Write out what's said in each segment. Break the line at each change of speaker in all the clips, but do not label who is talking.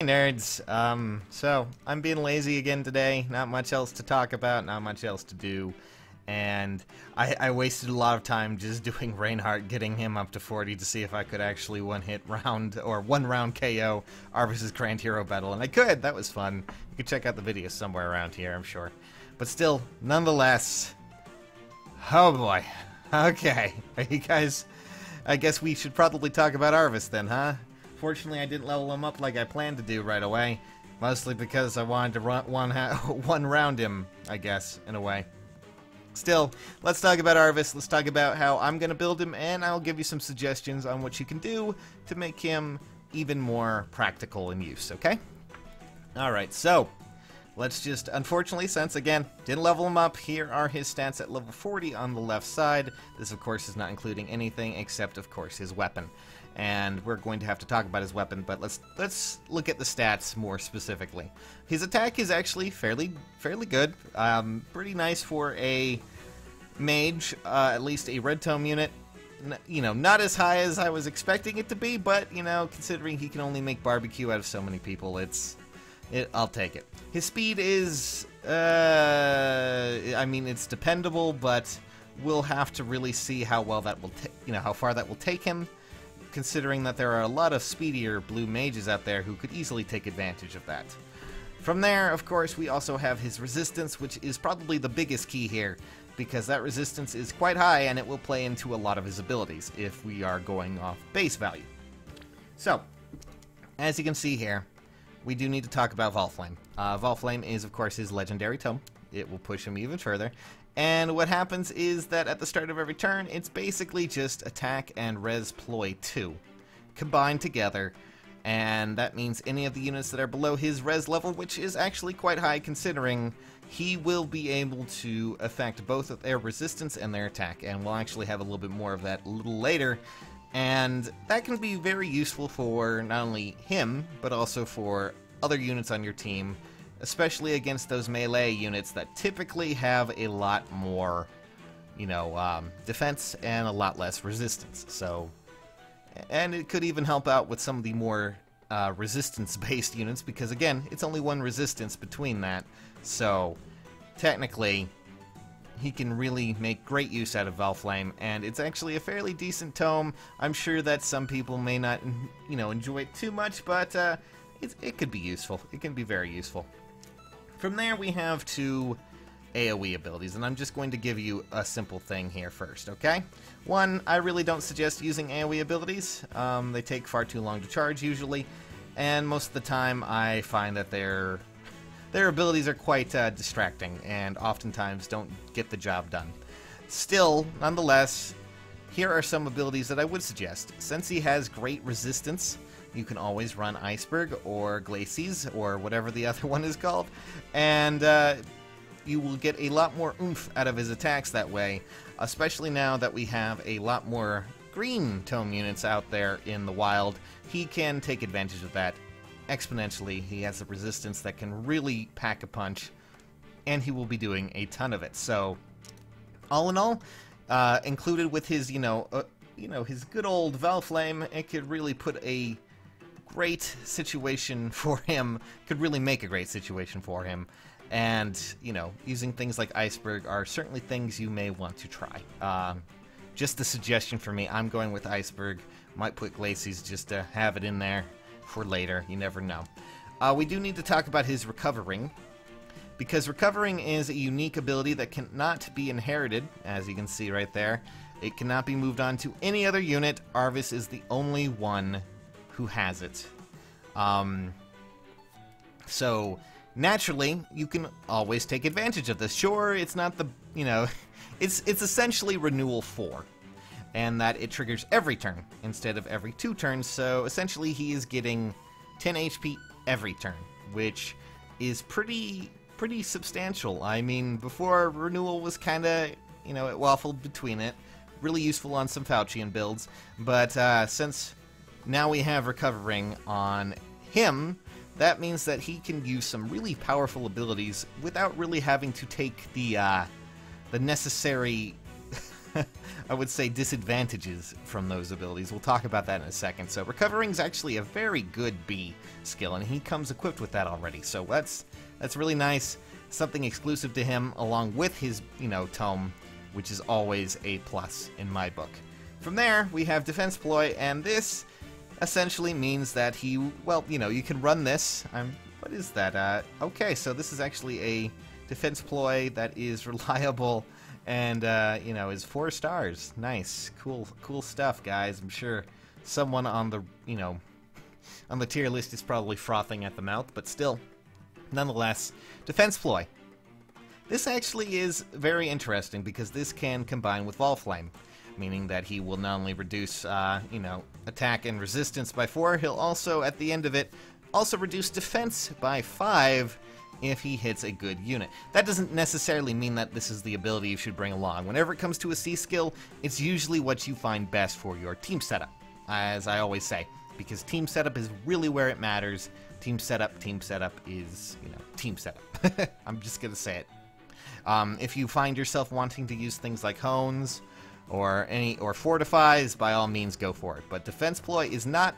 nerds. So I'm being lazy again today. Not much else to talk about, not much else to do. And I wasted a lot of time just doing Reinhardt, getting him up to 40 to see if I could actually one-hit round, or one-round KO Arvis' Grand Hero Battle. And I could! That was fun. You can check out the video somewhere around here, I'm sure. But still, nonetheless... Oh boy. Okay. Are you guys... I guess we should probably talk about Arvis then, huh? Fortunately, I didn't level him up like I planned to do right away. Mostly because I wanted to one-round him, I guess, in a way. Still, let's talk about Arvis. Let's talk about how I'm going to build him, and I'll give you some suggestions on what you can do to make him even more practical in use, okay? Alright, so, let's just, unfortunately, since, again, didn't level him up, here are his stats at level 40 on the left side. This, of course, is not including anything except, of course, his weapon. And we're going to have to talk about his weapon, but let's look at the stats more specifically. His attack is actually fairly good. Pretty nice for a mage, at least a red tome unit. You know, not as high as I was expecting it to be, but, you know, considering he can only make barbecue out of so many people, I'll take it. His speed is, I mean, it's dependable, but we'll have to really see how well that will, how far that will take him, considering that there are a lot of speedier blue mages out there who could easily take advantage of that. From there, of course, we also have his resistance, which is probably the biggest key here, because that resistance is quite high and it will play into a lot of his abilities if we are going off base value. So, as you can see here, we do need to talk about Volflame. Volflame is, of course, his legendary tome. It will push him even further. And what happens is that at the start of every turn, it's basically just attack and res Ploy 2 combined together. And that means any of the units that are below his res level, which is actually quite high considering he will be able to affect both of their resistance and their attack. And we'll actually have a little bit more of that a little later. And that can be very useful for not only him, but also for other units on your team, especially against those melee units that typically have a lot more, defense and a lot less resistance. So, and it could even help out with some of the more resistance-based units, because again, it's only one resistance between that. So, technically, he can really make great use out of Volflame, and it's actually a fairly decent tome. I'm sure that some people may not, enjoy it too much, but it could be useful. It can be very useful. From there, we have two AoE abilities, and I'm just going to give you a simple thing here first, okay? One, I really don't suggest using AoE abilities. They take far too long to charge, usually, and most of the time I find that their abilities are quite distracting, and oftentimes don't get the job done. Still, nonetheless, here are some abilities that I would suggest. Since he has great resistance, you can always run Iceberg or Glacies or whatever the other one is called, and you will get a lot more oomph out of his attacks that way, especially now that we have a lot more green tome units out there in the wild. He can take advantage of that exponentially. He has a resistance that can really pack a punch, and he will be doing a ton of it. So, all in all, included with his, his good old Volflame, it could really put a great situation for him, could really make a great situation for him. And, using things like Iceberg are certainly things you may want to try. Just a suggestion for me, I'm going with Iceberg. Might put Glacies just to have it in there for later, you never know. We do need to talk about his Recovering, because Recovering is a unique ability that cannot be inherited, as you can see right there. It cannot be moved on to any other unit. Arvis is the only one who has it. So, naturally, you can always take advantage of this. Sure, it's not the, it's essentially Renewal 4. And that it triggers every turn instead of every 2 turns, so essentially he is getting 10 HP every turn, which is pretty substantial. I mean, before, Renewal was kinda, it waffled between it. Really useful on some Faucian builds, but since now we have Recovering on him, that means that he can use some really powerful abilities without really having to take the necessary I would say, disadvantages from those abilities. We'll talk about that in a second. So recovering is actually a very good B skill, and he comes equipped with that already. So that's really nice. Something exclusive to him, along with his, tome, which is always a plus in my book. From there, we have Defense Ploy, and this essentially means that he, well, you can run this. What is that? Okay, so this is actually a Defense Ploy that is reliable and, is 4 stars. Nice. Cool stuff, guys. I'm sure someone on the, on the tier list is probably frothing at the mouth, but still, nonetheless, Defense Ploy. This actually is very interesting because this can combine with Vol Flame, meaning that he will not only reduce, attack and resistance by 4, he'll also, at the end of it, also reduce defense by 5 if he hits a good unit. That doesn't necessarily mean that this is the ability you should bring along. Whenever it comes to a C skill, it's usually what you find best for your team setup, as I always say, because team setup is really where it matters. Team setup is, team setup. I'm just gonna say it. If you find yourself wanting to use things like Hones or Fortifies, by all means go for it. But Defense Ploy is not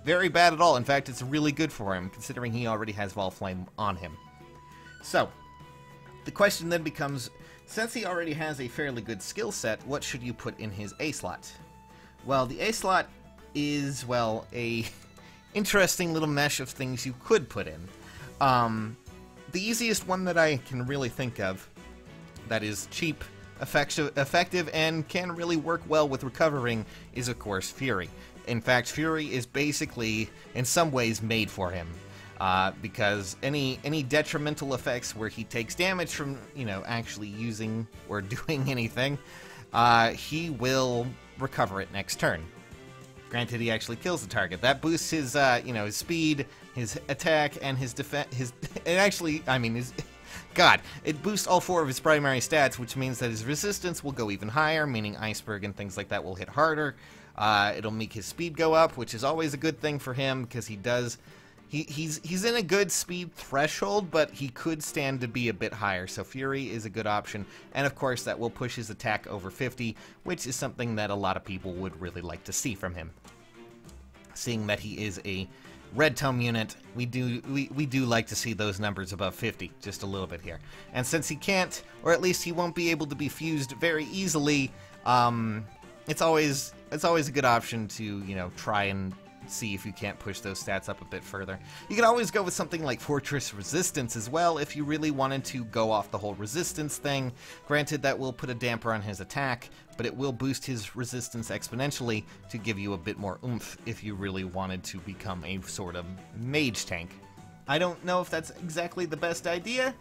very bad at all. In fact, it's really good for him, considering he already has Vol Flame on him. So, the question then becomes, since he already has a fairly good skill set, what should you put in his A slot? Well, the A slot is, well, a interesting little mesh of things you could put in. The easiest one that I can really think of that is cheap, effective, and can really work well with recovering is, of course, Fury. In fact, Fury is basically, in some ways, made for him. Because any detrimental effects where he takes damage from, actually using or doing anything, he will recover it next turn. Granted, he actually kills the target. That boosts his, his speed, his attack, and his defense. It boosts all 4 of his primary stats, which means that his resistance will go even higher, meaning Iceberg and things like that will hit harder. It'll make his speed go up, which is always a good thing for him, because he's in a good speed threshold, but he could stand to be a bit higher, so Fury is a good option, and of course that will push his attack over 50, which is something that a lot of people would really like to see from him. Seeing that he is a Red Tome unit, we do like to see those numbers above 50, just a little bit here. And since he can't, or at least he won't be able to be fused very easily, it's always a good option to, try and see if you can't push those stats up a bit further. You can always go with something like Fortress Resistance as well if you really wanted to go off the whole resistance thing. Granted, that will put a damper on his attack, but it will boost his resistance exponentially to give you a bit more oomph if you really wanted to become a sort of mage tank. I don't know if that's exactly the best idea,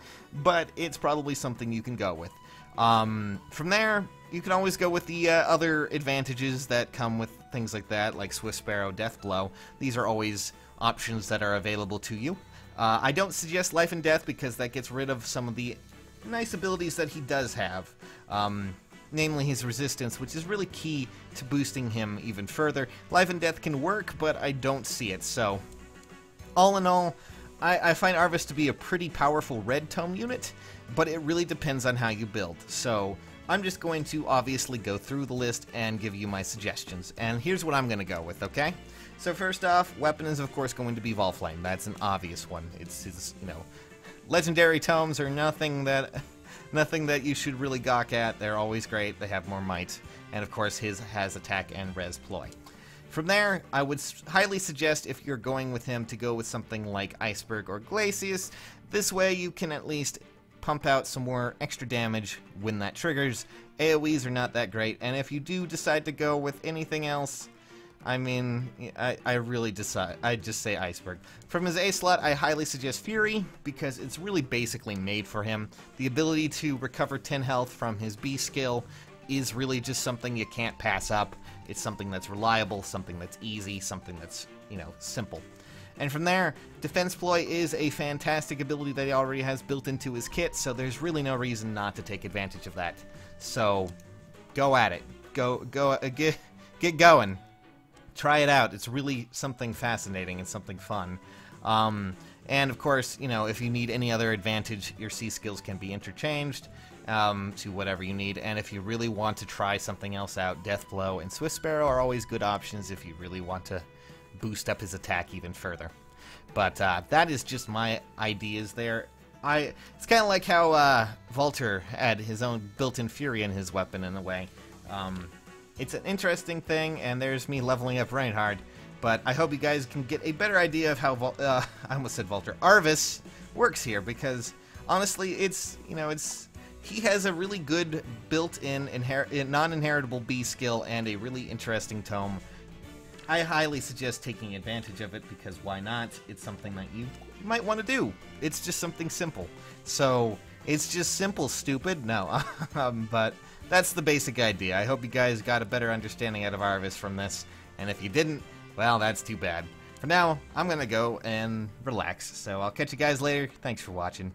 but it's probably something you can go with. From there, you can always go with the other advantages that come with things like that, like Swift Sparrow, Death Blow. These are always options that are available to you. I don't suggest Life and Death because that gets rid of some of the nice abilities that he does have. Namely his resistance, which is really key to boosting him even further. Life and Death can work, but I don't see it, so all in all, I find Arvis to be a pretty powerful Red Tome unit, but it really depends on how you build. So I'm just going to obviously go through the list and give you my suggestions. And here's what I'm going to go with, okay? So first off, weapon is of course going to be Vol Flame. That's an obvious one. It's his, legendary tomes are nothing that you should really gawk at. They're always great. They have more might. And of course his has attack and res ploy. From there, I would highly suggest if you're going with him to go with something like Iceberg or Glacies. This way you can at least pump out some more extra damage when that triggers. AoEs are not that great, and if you do decide to go with anything else, I just say Iceberg. From his A slot, I highly suggest Fury, because it's really basically made for him. The ability to recover 10 health from his B skill is really just something you can't pass up. It's something that's reliable, something that's easy, something that's, simple. And from there, Defense Ploy is a fantastic ability that he already has built into his kit, so there's really no reason not to take advantage of that. So, go at it. Get going. Try it out. It's really something fascinating and something fun. And of course, if you need any other advantage, your C skills can be interchanged. to whatever you need. And if you really want to try something else out, Deathblow and Swift Sparrow are always good options if you really want to boost up his attack even further. But that is just my ideas there. It's kind of like how Volter had his own built-in fury in his weapon in a way. It's an interesting thing, and there's me leveling up Reinhardt. But I hope you guys can get a better idea of how I almost said Volter, Arvis works here, because honestly, he has a really good built-in non-inheritable B skill and a really interesting tome. I highly suggest taking advantage of it, because why not? It's something that you might want to do. It's just something simple. So, it's just simple, stupid? No. But that's the basic idea. I hope you guys got a better understanding out of Arvis from this, and if you didn't, well, that's too bad. For now, I'm gonna go and relax, so I'll catch you guys later. Thanks for watching.